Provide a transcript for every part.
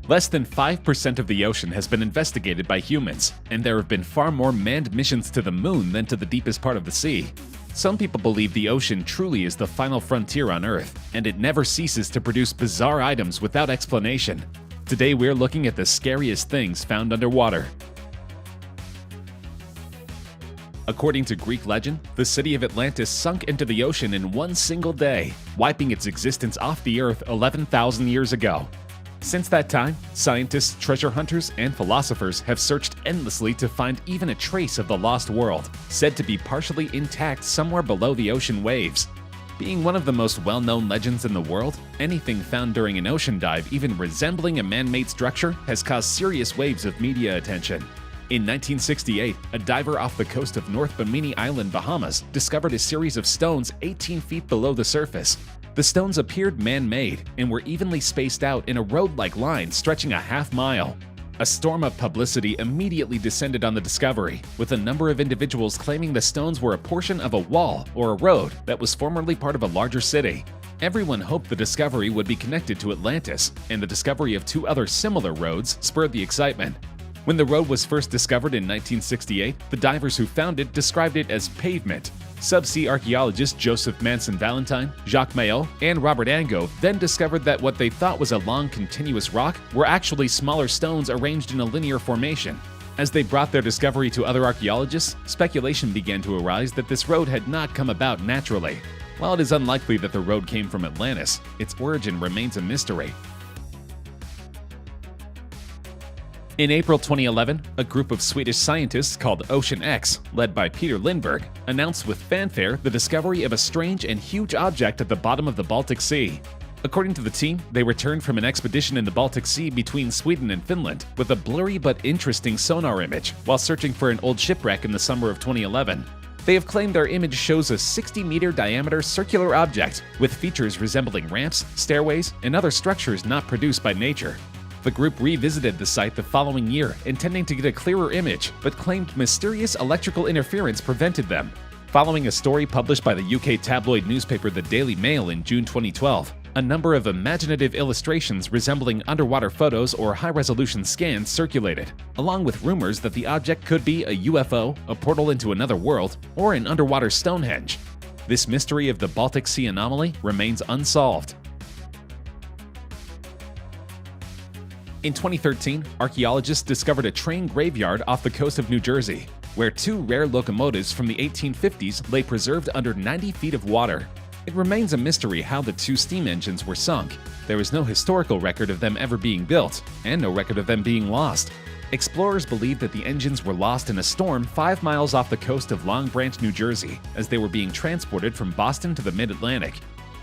Less than 5% of the ocean has been investigated by humans, and there have been far more manned missions to the moon than to the deepest part of the sea. Some people believe the ocean truly is the final frontier on Earth, and it never ceases to produce bizarre items without explanation. Today we're looking at the scariest things found underwater. According to Greek legend, the city of Atlantis sunk into the ocean in one single day, wiping its existence off the Earth 11,000 years ago. Since that time, scientists, treasure hunters, and philosophers have searched endlessly to find even a trace of the lost world, said to be partially intact somewhere below the ocean waves. Being one of the most well-known legends in the world, anything found during an ocean dive even resembling a man-made structure has caused serious waves of media attention. In 1968, a diver off the coast of North Bimini Island, Bahamas, discovered a series of stones 18 feet below the surface. The stones appeared man-made and were evenly spaced out in a road-like line stretching a half-mile. A storm of publicity immediately descended on the discovery, with a number of individuals claiming the stones were a portion of a wall or a road that was formerly part of a larger city. Everyone hoped the discovery would be connected to Atlantis, and the discovery of two other similar roads spurred the excitement. When the road was first discovered in 1968, the divers who found it described it as pavement. Subsea archaeologists Joseph Manson Valentine, Jacques Maillot, and Robert Angot then discovered that what they thought was a long continuous rock were actually smaller stones arranged in a linear formation. As they brought their discovery to other archaeologists, speculation began to arise that this road had not come about naturally. While it is unlikely that the road came from Atlantis, its origin remains a mystery. In April 2011, a group of Swedish scientists called Ocean X, led by Peter Lindberg, announced with fanfare the discovery of a strange and huge object at the bottom of the Baltic Sea. According to the team, they returned from an expedition in the Baltic Sea between Sweden and Finland with a blurry but interesting sonar image while searching for an old shipwreck in the summer of 2011. They have claimed their image shows a 60-meter diameter circular object with features resembling ramps, stairways, and other structures not produced by nature. The group revisited the site the following year, intending to get a clearer image, but claimed mysterious electrical interference prevented them. Following a story published by the UK tabloid newspaper The Daily Mail in June 2012, a number of imaginative illustrations resembling underwater photos or high-resolution scans circulated, along with rumors that the object could be a UFO, a portal into another world, or an underwater Stonehenge. This mystery of the Baltic Sea anomaly remains unsolved. In 2013, archaeologists discovered a train graveyard off the coast of New Jersey, where two rare locomotives from the 1850s lay preserved under 90 feet of water. It remains a mystery how the two steam engines were sunk. There is no historical record of them ever being built, and no record of them being lost. Explorers believe that the engines were lost in a storm 5 miles off the coast of Long Branch, New Jersey, as they were being transported from Boston to the mid-Atlantic.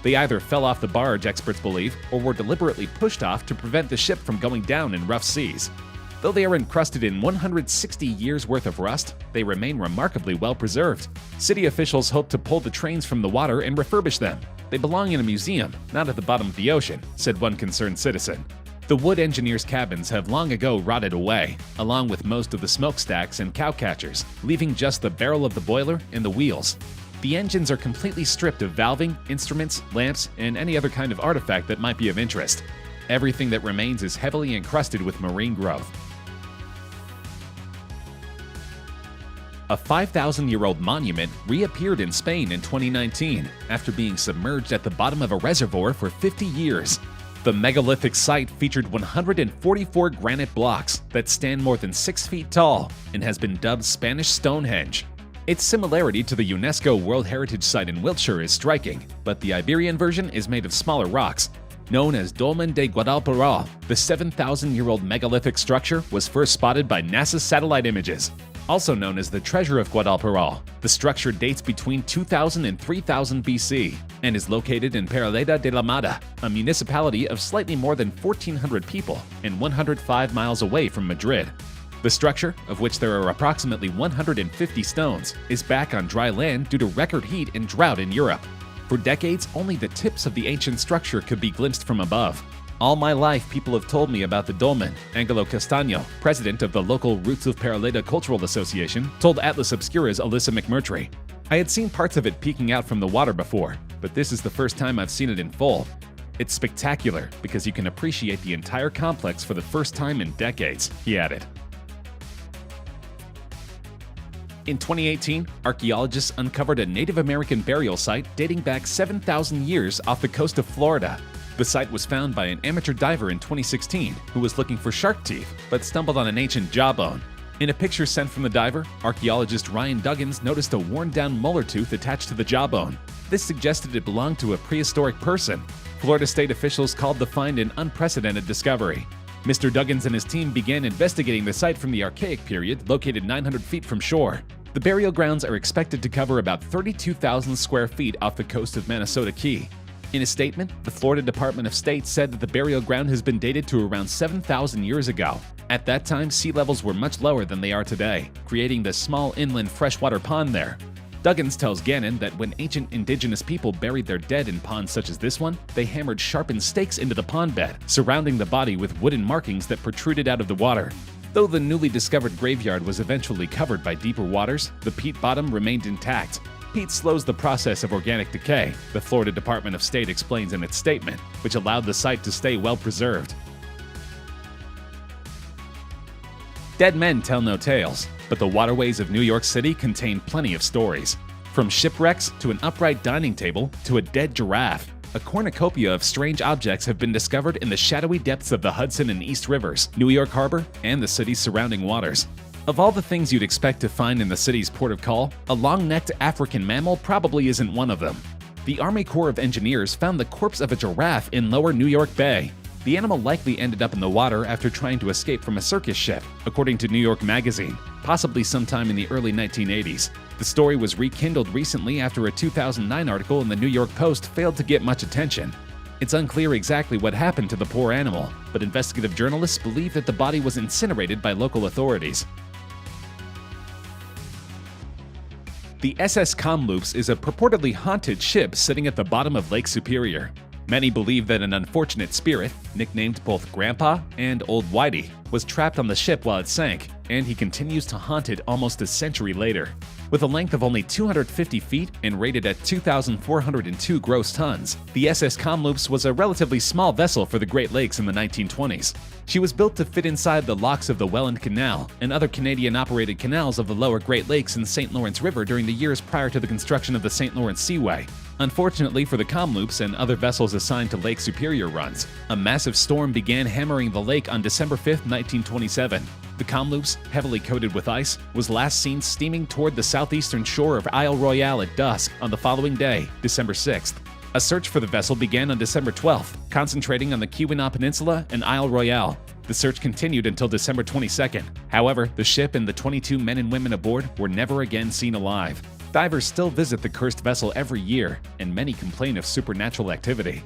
They either fell off the barge, experts believe, or were deliberately pushed off to prevent the ship from going down in rough seas. Though they are encrusted in 160 years' worth of rust, they remain remarkably well preserved. City officials hope to pull the trains from the water and refurbish them. They belong in a museum, not at the bottom of the ocean, said one concerned citizen. The wood engineers' cabins have long ago rotted away, along with most of the smokestacks and cowcatchers, leaving just the barrel of the boiler and the wheels. The engines are completely stripped of valving, instruments, lamps, and any other kind of artifact that might be of interest. Everything that remains is heavily encrusted with marine growth. A 5,000-year-old monument reappeared in Spain in 2019 after being submerged at the bottom of a reservoir for 50 years. The megalithic site featured 144 granite blocks that stand more than 6 feet tall and has been dubbed Spanish Stonehenge. Its similarity to the UNESCO World Heritage Site in Wiltshire is striking, but the Iberian version is made of smaller rocks. Known as Dolmen de Guadalperal, the 7,000-year-old megalithic structure was first spotted by NASA's satellite images. Also known as the Treasure of Guadalperal, the structure dates between 2000 and 3000 BC and is located in Peraleda de la Mata, a municipality of slightly more than 1,400 people and 105 miles away from Madrid. The structure, of which there are approximately 150 stones, is back on dry land due to record heat and drought in Europe. For decades, only the tips of the ancient structure could be glimpsed from above. All my life, people have told me about the dolmen, Angelo Castaño, president of the local Roots of Peraleda Cultural Association, told Atlas Obscura's Alyssa McMurtry. I had seen parts of it peeking out from the water before, but this is the first time I've seen it in full. It's spectacular because you can appreciate the entire complex for the first time in decades, he added. In 2018, archaeologists uncovered a Native American burial site dating back 7,000 years off the coast of Florida. The site was found by an amateur diver in 2016 who was looking for shark teeth but stumbled on an ancient jawbone. In a picture sent from the diver, archaeologist Ryan Duggins noticed a worn-down molar tooth attached to the jawbone. This suggested it belonged to a prehistoric person. Florida state officials called the find an unprecedented discovery. Mr. Duggins and his team began investigating the site from the Archaic period, located 900 feet from shore. The burial grounds are expected to cover about 32,000 square feet off the coast of Manasota Key. In a statement, the Florida Department of State said that the burial ground has been dated to around 7,000 years ago. At that time, sea levels were much lower than they are today, creating the small inland freshwater pond there. Duggins tells Gannon that when ancient indigenous people buried their dead in ponds such as this one, they hammered sharpened stakes into the pond bed, surrounding the body with wooden markings that protruded out of the water. Though the newly discovered graveyard was eventually covered by deeper waters, the peat bottom remained intact. Peat slows the process of organic decay, the Florida Department of State explains in its statement, which allowed the site to stay well preserved. Dead men tell no tales, but the waterways of New York City contain plenty of stories. From shipwrecks to an upright dining table to a dead giraffe, a cornucopia of strange objects have been discovered in the shadowy depths of the Hudson and East Rivers, New York Harbor, and the city's surrounding waters. Of all the things you'd expect to find in the city's port of call, a long-necked African mammal probably isn't one of them. The Army Corps of Engineers found the corpse of a giraffe in lower New York Bay. The animal likely ended up in the water after trying to escape from a circus ship, according to New York Magazine, possibly sometime in the early 1980s. The story was rekindled recently after a 2009 article in the New York Post failed to get much attention. It's unclear exactly what happened to the poor animal, but investigative journalists believe that the body was incinerated by local authorities. The SS Kamloops is a purportedly haunted ship sitting at the bottom of Lake Superior. Many believe that an unfortunate spirit, nicknamed both Grandpa and Old Whitey, was trapped on the ship while it sank, and he continues to haunt it almost a century later. With a length of only 250 feet and rated at 2,402 gross tons, the SS Kamloops was a relatively small vessel for the Great Lakes in the 1920s. She was built to fit inside the locks of the Welland Canal and other Canadian-operated canals of the lower Great Lakes and St. Lawrence River during the years prior to the construction of the St. Lawrence Seaway. Unfortunately for the Kamloops and other vessels assigned to Lake Superior runs, a massive storm began hammering the lake on December 5, 1927. The Kamloops, heavily coated with ice, was last seen steaming toward the southeastern shore of Isle Royale at dusk on the following day, December 6th. A search for the vessel began on December 12th, concentrating on the Keweenaw Peninsula and Isle Royale. The search continued until December 22nd. However, the ship and the 22 men and women aboard were never again seen alive. Divers still visit the cursed vessel every year, and many complain of supernatural activity.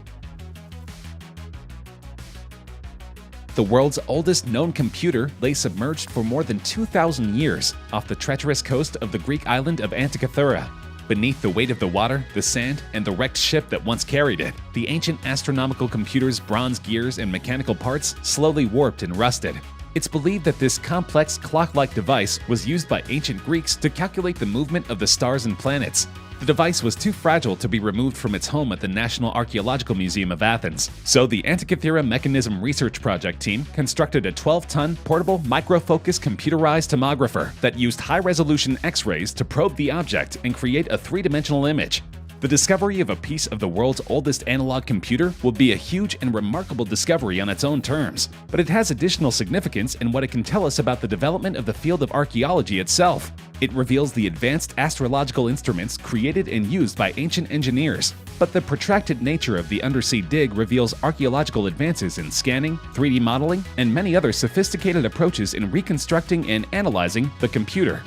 The world's oldest known computer lay submerged for more than 2,000 years off the treacherous coast of the Greek island of Antikythera. Beneath the weight of the water, the sand, and the wrecked ship that once carried it, the ancient astronomical computer's bronze gears and mechanical parts slowly warped and rusted. It's believed that this complex clock-like device was used by ancient Greeks to calculate the movement of the stars and planets. The device was too fragile to be removed from its home at the National Archaeological Museum of Athens, so the Antikythera Mechanism Research Project team constructed a 12-ton portable microfocus computerized tomographer that used high-resolution X-rays to probe the object and create a three-dimensional image. The discovery of a piece of the world's oldest analog computer will be a huge and remarkable discovery on its own terms, but it has additional significance in what it can tell us about the development of the field of archaeology itself. It reveals the advanced astrological instruments created and used by ancient engineers, but the protracted nature of the undersea dig reveals archaeological advances in scanning, 3D modeling, and many other sophisticated approaches in reconstructing and analyzing the computer.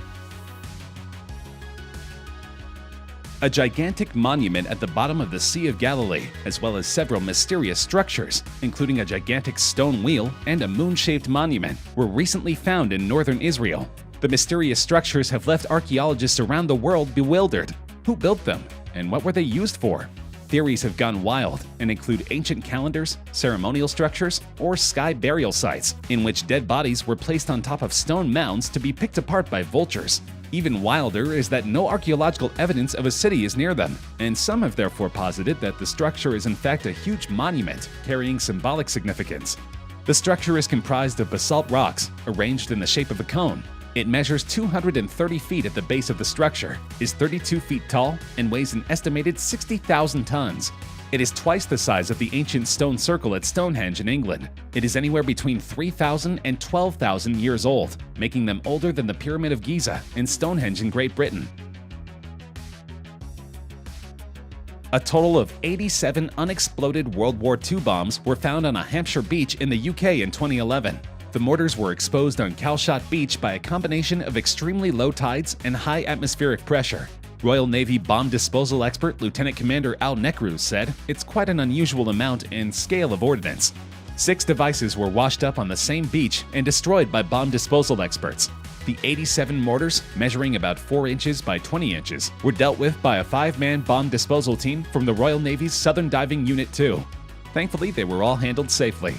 A gigantic monument at the bottom of the Sea of Galilee, as well as several mysterious structures, including a gigantic stone wheel and a moon-shaped monument, were recently found in northern Israel. The mysterious structures have left archaeologists around the world bewildered. Who built them, and what were they used for? Theories have gone wild and include ancient calendars, ceremonial structures, or sky burial sites, in which dead bodies were placed on top of stone mounds to be picked apart by vultures. Even wilder is that no archaeological evidence of a city is near them, and some have therefore posited that the structure is in fact a huge monument carrying symbolic significance. The structure is comprised of basalt rocks arranged in the shape of a cone. It measures 230 feet at the base of the structure, is 32 feet tall, and weighs an estimated 60,000 tons. It is twice the size of the ancient stone circle at Stonehenge in England. It is anywhere between 3,000 and 12,000 years old, making them older than the Pyramid of Giza and Stonehenge in Great Britain. A total of 87 unexploded World War II bombs were found on a Hampshire beach in the UK in 2011. The mortars were exposed on Calshot Beach by a combination of extremely low tides and high atmospheric pressure. Royal Navy bomb disposal expert Lieutenant Commander Al Necruz said it's quite an unusual amount and scale of ordnance. 6 devices were washed up on the same beach and destroyed by bomb disposal experts. The 87 mortars, measuring about 4 inches by 20 inches, were dealt with by a 5-man bomb disposal team from the Royal Navy's Southern Diving Unit 2. Thankfully, they were all handled safely.